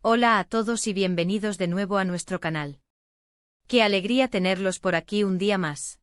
Hola a todos y bienvenidos de nuevo a nuestro canal. Qué alegría tenerlos por aquí un día más.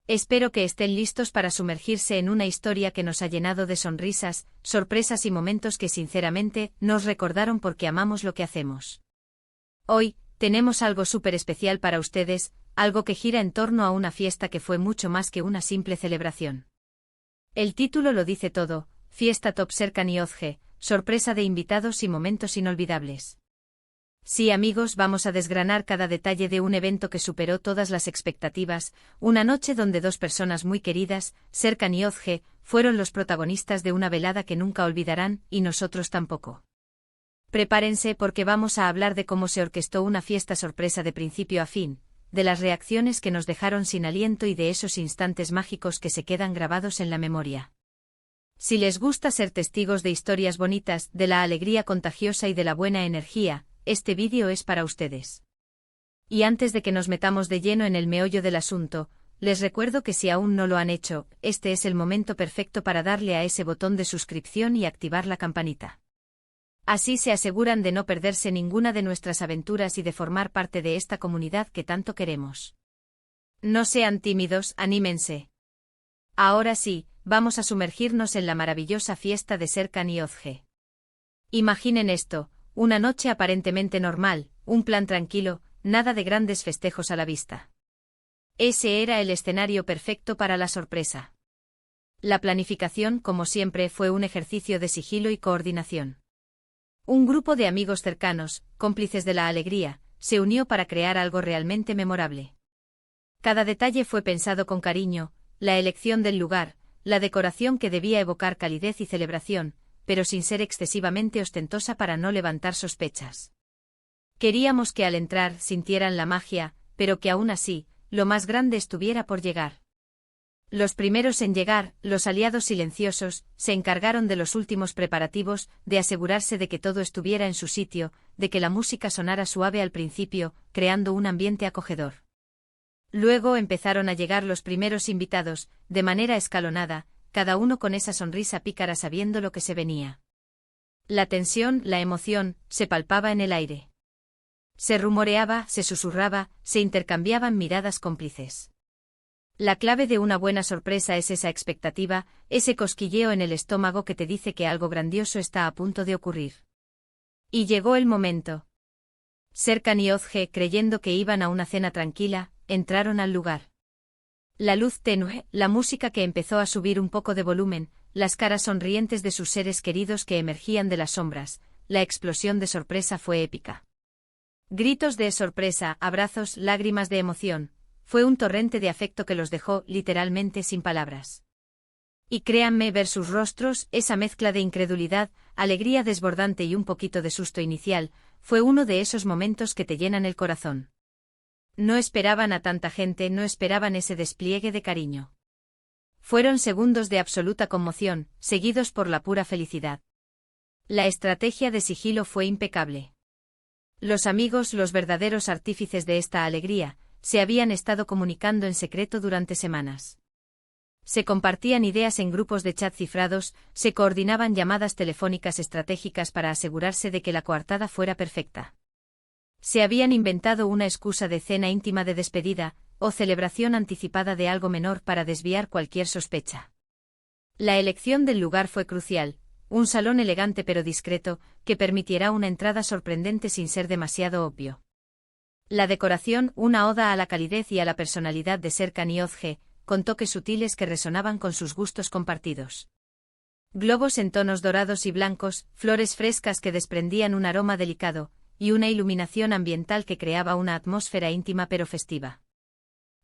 Espero que estén listos para sumergirse en una historia que nos ha llenado de sonrisas, sorpresas y momentos que sinceramente nos recordaron porque amamos lo que hacemos. Hoy, tenemos algo súper especial para ustedes, algo que gira en torno a una fiesta que fue mucho más que una simple celebración. El título lo dice todo, Fiesta Top Serkan y Ozge, sorpresa de invitados y momentos inolvidables. Sí, amigos, vamos a desgranar cada detalle de un evento que superó todas las expectativas, una noche donde dos personas muy queridas, Serkan y Ozge, fueron los protagonistas de una velada que nunca olvidarán, y nosotros tampoco. Prepárense porque vamos a hablar de cómo se orquestó una fiesta sorpresa de principio a fin, de las reacciones que nos dejaron sin aliento y de esos instantes mágicos que se quedan grabados en la memoria. Si les gusta ser testigos de historias bonitas, de la alegría contagiosa y de la buena energía, este vídeo es para ustedes. Y antes de que nos metamos de lleno en el meollo del asunto, les recuerdo que si aún no lo han hecho, este es el momento perfecto para darle a ese botón de suscripción y activar la campanita. Así se aseguran de no perderse ninguna de nuestras aventuras y de formar parte de esta comunidad que tanto queremos. No sean tímidos, anímense. Ahora sí, vamos a sumergirnos en la maravillosa fiesta de Serkan y Ozge. Imaginen esto, una noche aparentemente normal, un plan tranquilo, nada de grandes festejos a la vista. Ese era el escenario perfecto para la sorpresa. La planificación, como siempre, fue un ejercicio de sigilo y coordinación. Un grupo de amigos cercanos, cómplices de la alegría, se unió para crear algo realmente memorable. Cada detalle fue pensado con cariño, la elección del lugar, la decoración que debía evocar calidez y celebración, pero sin ser excesivamente ostentosa para no levantar sospechas. Queríamos que al entrar sintieran la magia, pero que aún así, lo más grande estuviera por llegar. Los primeros en llegar, los aliados silenciosos, se encargaron de los últimos preparativos, de asegurarse de que todo estuviera en su sitio, de que la música sonara suave al principio, creando un ambiente acogedor. Luego empezaron a llegar los primeros invitados, de manera escalonada, cada uno con esa sonrisa pícara sabiendo lo que se venía. La tensión, la emoción, se palpaba en el aire. Se rumoreaba, se susurraba, se intercambiaban miradas cómplices. La clave de una buena sorpresa es esa expectativa, ese cosquilleo en el estómago que te dice que algo grandioso está a punto de ocurrir. Y llegó el momento. Serkan y Ozge, creyendo que iban a una cena tranquila, entraron al lugar. La luz tenue, la música que empezó a subir un poco de volumen, las caras sonrientes de sus seres queridos que emergían de las sombras, la explosión de sorpresa fue épica. Gritos de sorpresa, abrazos, lágrimas de emoción, fue un torrente de afecto que los dejó literalmente sin palabras. Y créanme, ver sus rostros, esa mezcla de incredulidad, alegría desbordante y un poquito de susto inicial, fue uno de esos momentos que te llenan el corazón. No esperaban a tanta gente, no esperaban ese despliegue de cariño. Fueron segundos de absoluta conmoción, seguidos por la pura felicidad. La estrategia de sigilo fue impecable. Los amigos, los verdaderos artífices de esta alegría, se habían estado comunicando en secreto durante semanas. Se compartían ideas en grupos de chat cifrados, se coordinaban llamadas telefónicas estratégicas para asegurarse de que la coartada fuera perfecta. Se habían inventado una excusa de cena íntima de despedida, o celebración anticipada de algo menor para desviar cualquier sospecha. La elección del lugar fue crucial, un salón elegante pero discreto, que permitiera una entrada sorprendente sin ser demasiado obvio. La decoración, una oda a la calidez y a la personalidad de Serkan y Ozge, con toques sutiles que resonaban con sus gustos compartidos. Globos en tonos dorados y blancos, flores frescas que desprendían un aroma delicado, y una iluminación ambiental que creaba una atmósfera íntima pero festiva.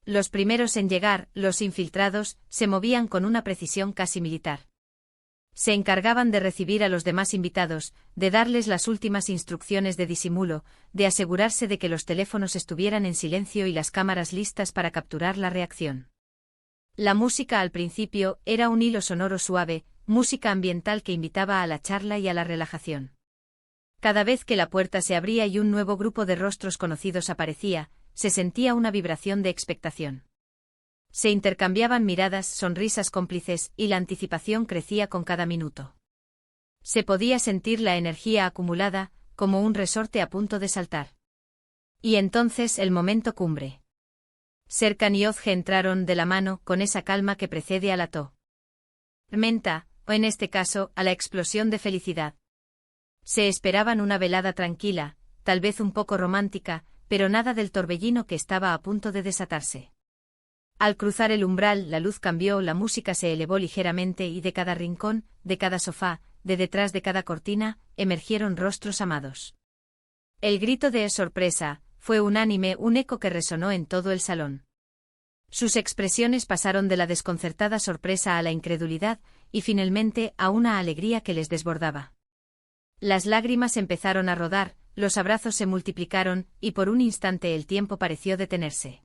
Los primeros en llegar, los infiltrados, se movían con una precisión casi militar. Se encargaban de recibir a los demás invitados, de darles las últimas instrucciones de disimulo, de asegurarse de que los teléfonos estuvieran en silencio y las cámaras listas para capturar la reacción. La música al principio era un hilo sonoro suave, música ambiental que invitaba a la charla y a la relajación. Cada vez que la puerta se abría y un nuevo grupo de rostros conocidos aparecía, se sentía una vibración de expectación. Se intercambiaban miradas, sonrisas cómplices, y la anticipación crecía con cada minuto. Se podía sentir la energía acumulada, como un resorte a punto de saltar. Y entonces el momento cumbre. Serkan y Ozge entraron de la mano con esa calma que precede a la tormenta, o en este caso, a la explosión de felicidad. Se esperaban una velada tranquila, tal vez un poco romántica, pero nada del torbellino que estaba a punto de desatarse. Al cruzar el umbral, la luz cambió, la música se elevó ligeramente y de cada rincón, de cada sofá, de detrás de cada cortina, emergieron rostros amados. El grito de sorpresa fue unánime, un eco que resonó en todo el salón. Sus expresiones pasaron de la desconcertada sorpresa a la incredulidad, y finalmente a una alegría que les desbordaba. Las lágrimas empezaron a rodar, los abrazos se multiplicaron, y por un instante el tiempo pareció detenerse.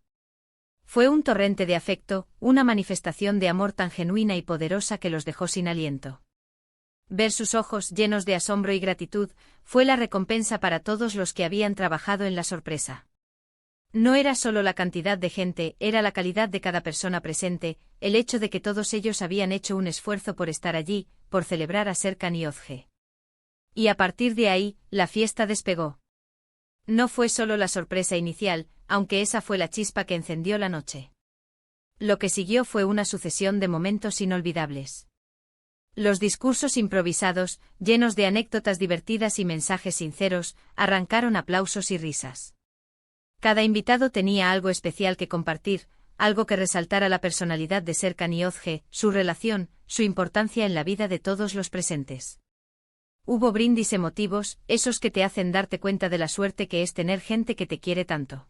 Fue un torrente de afecto, una manifestación de amor tan genuina y poderosa que los dejó sin aliento. Ver sus ojos llenos de asombro y gratitud fue la recompensa para todos los que habían trabajado en la sorpresa. No era solo la cantidad de gente, era la calidad de cada persona presente, el hecho de que todos ellos habían hecho un esfuerzo por estar allí, por celebrar a Serkan y Ozge. Y a partir de ahí, la fiesta despegó. No fue solo la sorpresa inicial, aunque esa fue la chispa que encendió la noche. Lo que siguió fue una sucesión de momentos inolvidables. Los discursos improvisados, llenos de anécdotas divertidas y mensajes sinceros, arrancaron aplausos y risas. Cada invitado tenía algo especial que compartir, algo que resaltara la personalidad de Serkan y Ozge, su relación, su importancia en la vida de todos los presentes. Hubo brindis emotivos, esos que te hacen darte cuenta de la suerte que es tener gente que te quiere tanto.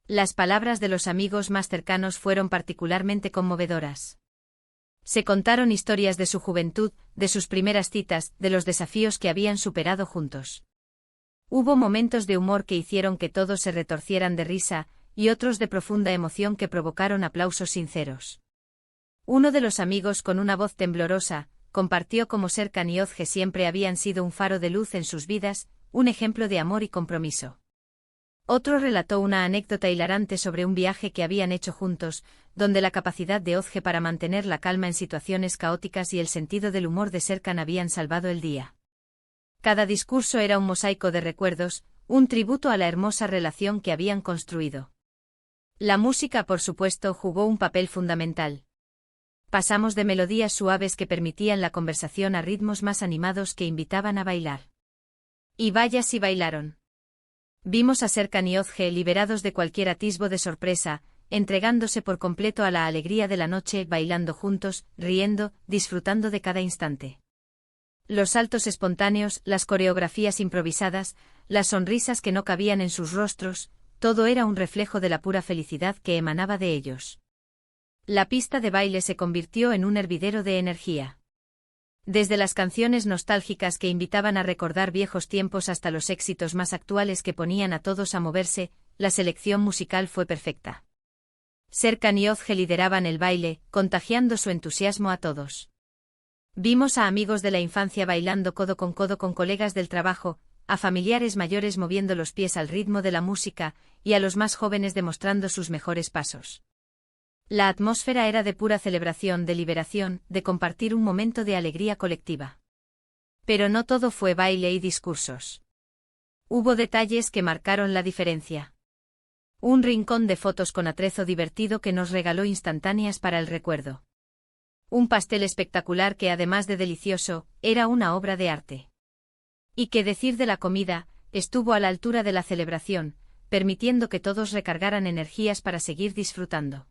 Las palabras de los amigos más cercanos fueron particularmente conmovedoras. Se contaron historias de su juventud, de sus primeras citas, de los desafíos que habían superado juntos. Hubo momentos de humor que hicieron que todos se retorcieran de risa, y otros de profunda emoción que provocaron aplausos sinceros. Uno de los amigos, con una voz temblorosa, compartió cómo Serkan y Ozge siempre habían sido un faro de luz en sus vidas, un ejemplo de amor y compromiso. Otro relató una anécdota hilarante sobre un viaje que habían hecho juntos, donde la capacidad de Ozge para mantener la calma en situaciones caóticas y el sentido del humor de Serkan habían salvado el día. Cada discurso era un mosaico de recuerdos, un tributo a la hermosa relación que habían construido. La música, por supuesto, jugó un papel fundamental. Pasamos de melodías suaves que permitían la conversación a ritmos más animados que invitaban a bailar. Y vaya si bailaron. Vimos a Serkan y Ozge liberados de cualquier atisbo de sorpresa, entregándose por completo a la alegría de la noche, bailando juntos, riendo, disfrutando de cada instante. Los saltos espontáneos, las coreografías improvisadas, las sonrisas que no cabían en sus rostros, todo era un reflejo de la pura felicidad que emanaba de ellos. La pista de baile se convirtió en un hervidero de energía. Desde las canciones nostálgicas que invitaban a recordar viejos tiempos hasta los éxitos más actuales que ponían a todos a moverse, la selección musical fue perfecta. Serkan y Ozge lideraban el baile, contagiando su entusiasmo a todos. Vimos a amigos de la infancia bailando codo con colegas del trabajo, a familiares mayores moviendo los pies al ritmo de la música, y a los más jóvenes demostrando sus mejores pasos. La atmósfera era de pura celebración, de liberación, de compartir un momento de alegría colectiva. Pero no todo fue baile y discursos. Hubo detalles que marcaron la diferencia. Un rincón de fotos con atrezo divertido que nos regaló instantáneas para el recuerdo. Un pastel espectacular que, además de delicioso, era una obra de arte. Y qué decir de la comida, estuvo a la altura de la celebración, permitiendo que todos recargaran energías para seguir disfrutando.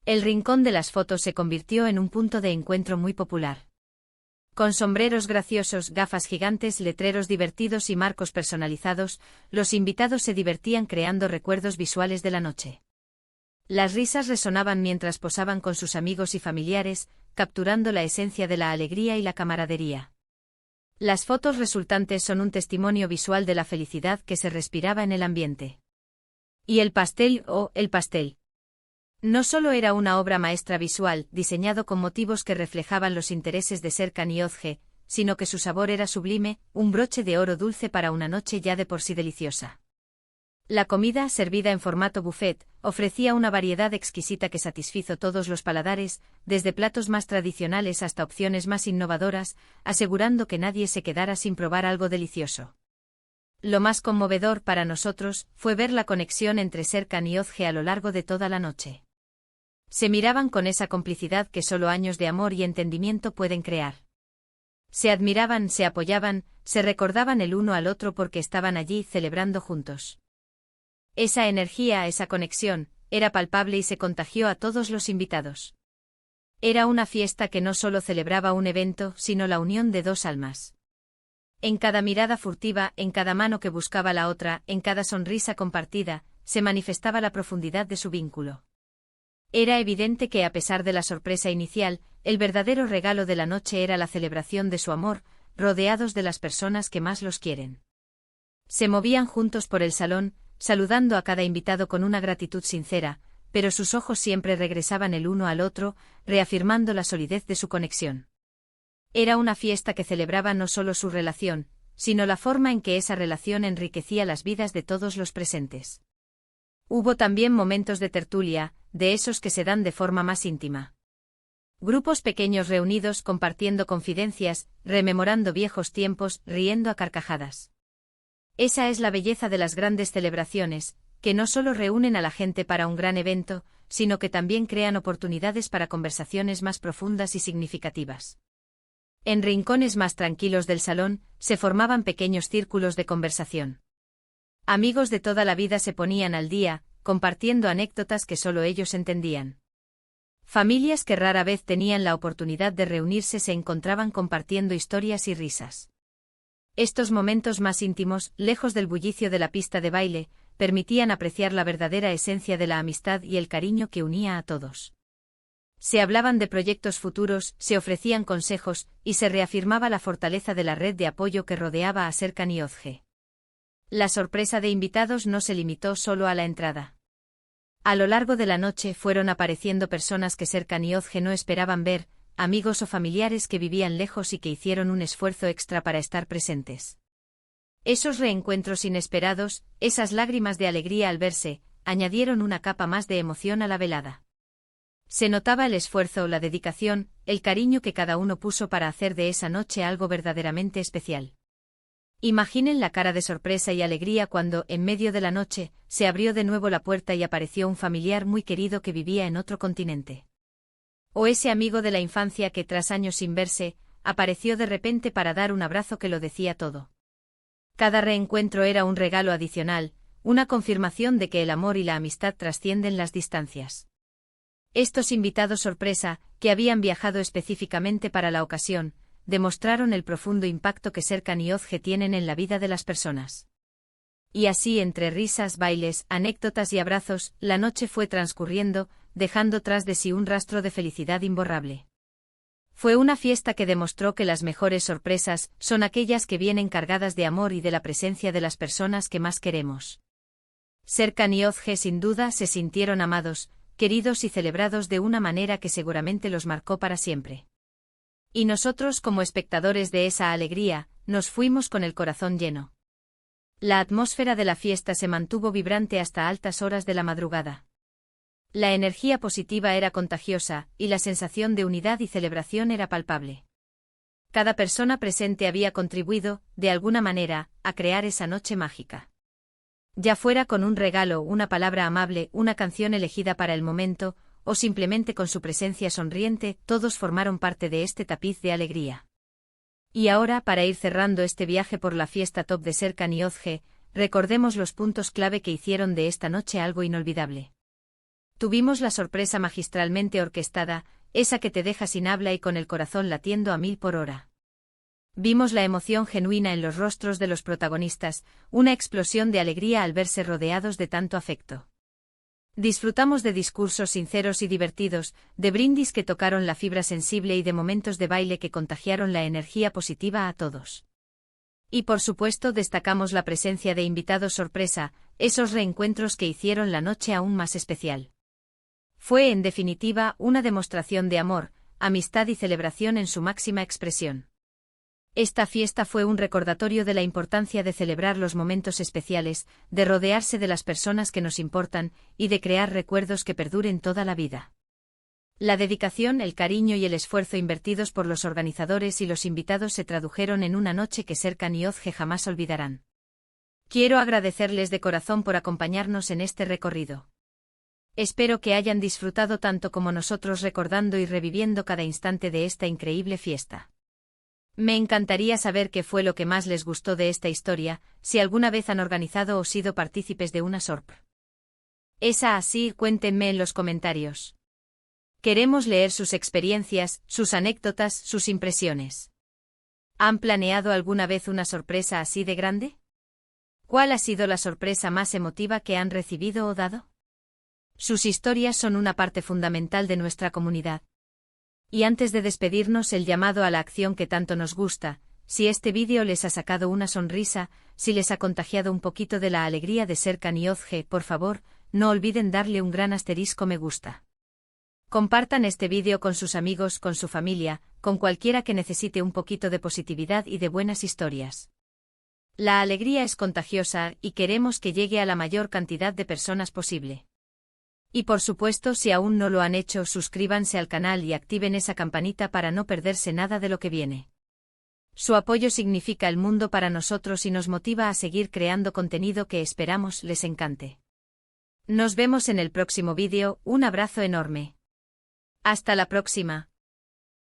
El rincón de las fotos se convirtió en un punto de encuentro muy popular. Con sombreros graciosos, gafas gigantes, letreros divertidos y marcos personalizados, los invitados se divertían creando recuerdos visuales de la noche. Las risas resonaban mientras posaban con sus amigos y familiares, capturando la esencia de la alegría y la camaradería. Las fotos resultantes son un testimonio visual de la felicidad que se respiraba en el ambiente. Y el pastel, el pastel. No solo era una obra maestra visual, diseñado con motivos que reflejaban los intereses de Serkan y Ozge, sino que su sabor era sublime, un broche de oro dulce para una noche ya de por sí deliciosa. La comida, servida en formato buffet, ofrecía una variedad exquisita que satisfizo todos los paladares, desde platos más tradicionales hasta opciones más innovadoras, asegurando que nadie se quedara sin probar algo delicioso. Lo más conmovedor para nosotros fue ver la conexión entre Serkan y Ozge a lo largo de toda la noche. Se miraban con esa complicidad que solo años de amor y entendimiento pueden crear. Se admiraban, se apoyaban, se recordaban el uno al otro porque estaban allí celebrando juntos. Esa energía, esa conexión, era palpable y se contagió a todos los invitados. Era una fiesta que no solo celebraba un evento, sino la unión de dos almas. En cada mirada furtiva, en cada mano que buscaba la otra, en cada sonrisa compartida, se manifestaba la profundidad de su vínculo. Era evidente que a pesar de la sorpresa inicial, el verdadero regalo de la noche era la celebración de su amor, rodeados de las personas que más los quieren. Se movían juntos por el salón, saludando a cada invitado con una gratitud sincera, pero sus ojos siempre regresaban el uno al otro, reafirmando la solidez de su conexión. Era una fiesta que celebraba no solo su relación, sino la forma en que esa relación enriquecía las vidas de todos los presentes. Hubo también momentos de tertulia, de esos que se dan de forma más íntima. Grupos pequeños reunidos compartiendo confidencias, rememorando viejos tiempos, riendo a carcajadas. Esa es la belleza de las grandes celebraciones, que no solo reúnen a la gente para un gran evento, sino que también crean oportunidades para conversaciones más profundas y significativas. En rincones más tranquilos del salón, se formaban pequeños círculos de conversación. Amigos de toda la vida se ponían al día, compartiendo anécdotas que solo ellos entendían. Familias que rara vez tenían la oportunidad de reunirse se encontraban compartiendo historias y risas. Estos momentos más íntimos, lejos del bullicio de la pista de baile, permitían apreciar la verdadera esencia de la amistad y el cariño que unía a todos. Se hablaban de proyectos futuros, se ofrecían consejos, y se reafirmaba la fortaleza de la red de apoyo que rodeaba a Serkan y Ozge. La sorpresa de invitados no se limitó solo a la entrada. A lo largo de la noche fueron apareciendo personas que Serkan y Ozge no esperaban ver, amigos o familiares que vivían lejos y que hicieron un esfuerzo extra para estar presentes. Esos reencuentros inesperados, esas lágrimas de alegría al verse, añadieron una capa más de emoción a la velada. Se notaba el esfuerzo, la dedicación, el cariño que cada uno puso para hacer de esa noche algo verdaderamente especial. Imaginen la cara de sorpresa y alegría cuando, en medio de la noche, se abrió de nuevo la puerta y apareció un familiar muy querido que vivía en otro continente. O ese amigo de la infancia que, tras años sin verse, apareció de repente para dar un abrazo que lo decía todo. Cada reencuentro era un regalo adicional, una confirmación de que el amor y la amistad trascienden las distancias. Estos invitados sorpresa, que habían viajado específicamente para la ocasión, demostraron el profundo impacto que Serkan y Ozge tienen en la vida de las personas. Y así, entre risas, bailes, anécdotas y abrazos, la noche fue transcurriendo, dejando tras de sí un rastro de felicidad imborrable. Fue una fiesta que demostró que las mejores sorpresas son aquellas que vienen cargadas de amor y de la presencia de las personas que más queremos. Serkan y Ozge sin duda se sintieron amados, queridos y celebrados de una manera que seguramente los marcó para siempre. Y nosotros, como espectadores de esa alegría, nos fuimos con el corazón lleno. La atmósfera de la fiesta se mantuvo vibrante hasta altas horas de la madrugada. La energía positiva era contagiosa, y la sensación de unidad y celebración era palpable. Cada persona presente había contribuido, de alguna manera, a crear esa noche mágica. Ya fuera con un regalo, una palabra amable, una canción elegida para el momento, o simplemente con su presencia sonriente, todos formaron parte de este tapiz de alegría. Y ahora, para ir cerrando este viaje por la fiesta top de Serkan y Ozge, recordemos los puntos clave que hicieron de esta noche algo inolvidable. Tuvimos la sorpresa magistralmente orquestada, esa que te deja sin habla y con el corazón latiendo a 1000 por hora. Vimos la emoción genuina en los rostros de los protagonistas, una explosión de alegría al verse rodeados de tanto afecto. Disfrutamos de discursos sinceros y divertidos, de brindis que tocaron la fibra sensible y de momentos de baile que contagiaron la energía positiva a todos. Y por supuesto destacamos la presencia de invitados sorpresa, esos reencuentros que hicieron la noche aún más especial. Fue en definitiva una demostración de amor, amistad y celebración en su máxima expresión. Esta fiesta fue un recordatorio de la importancia de celebrar los momentos especiales, de rodearse de las personas que nos importan, y de crear recuerdos que perduren toda la vida. La dedicación, el cariño y el esfuerzo invertidos por los organizadores y los invitados se tradujeron en una noche que Serkan y Ozge jamás olvidarán. Quiero agradecerles de corazón por acompañarnos en este recorrido. Espero que hayan disfrutado tanto como nosotros recordando y reviviendo cada instante de esta increíble fiesta. Me encantaría saber qué fue lo que más les gustó de esta historia, si alguna vez han organizado o sido partícipes de una sorp. Así, cuéntenme en los comentarios. Queremos leer sus experiencias, sus anécdotas, sus impresiones. ¿Han planeado alguna vez una sorpresa así de grande? ¿Cuál ha sido la sorpresa más emotiva que han recibido o dado? Sus historias son una parte fundamental de nuestra comunidad. Y antes de despedirnos, el llamado a la acción que tanto nos gusta: si este vídeo les ha sacado una sonrisa, si les ha contagiado un poquito de la alegría de ser Caniozge, por favor, no olviden darle un gran asterisco me gusta. Compartan este vídeo con sus amigos, con su familia, con cualquiera que necesite un poquito de positividad y de buenas historias. La alegría es contagiosa y queremos que llegue a la mayor cantidad de personas posible. Y por supuesto, si aún no lo han hecho, suscríbanse al canal y activen esa campanita para no perderse nada de lo que viene. Su apoyo significa el mundo para nosotros y nos motiva a seguir creando contenido que esperamos les encante. Nos vemos en el próximo vídeo, un abrazo enorme. Hasta la próxima.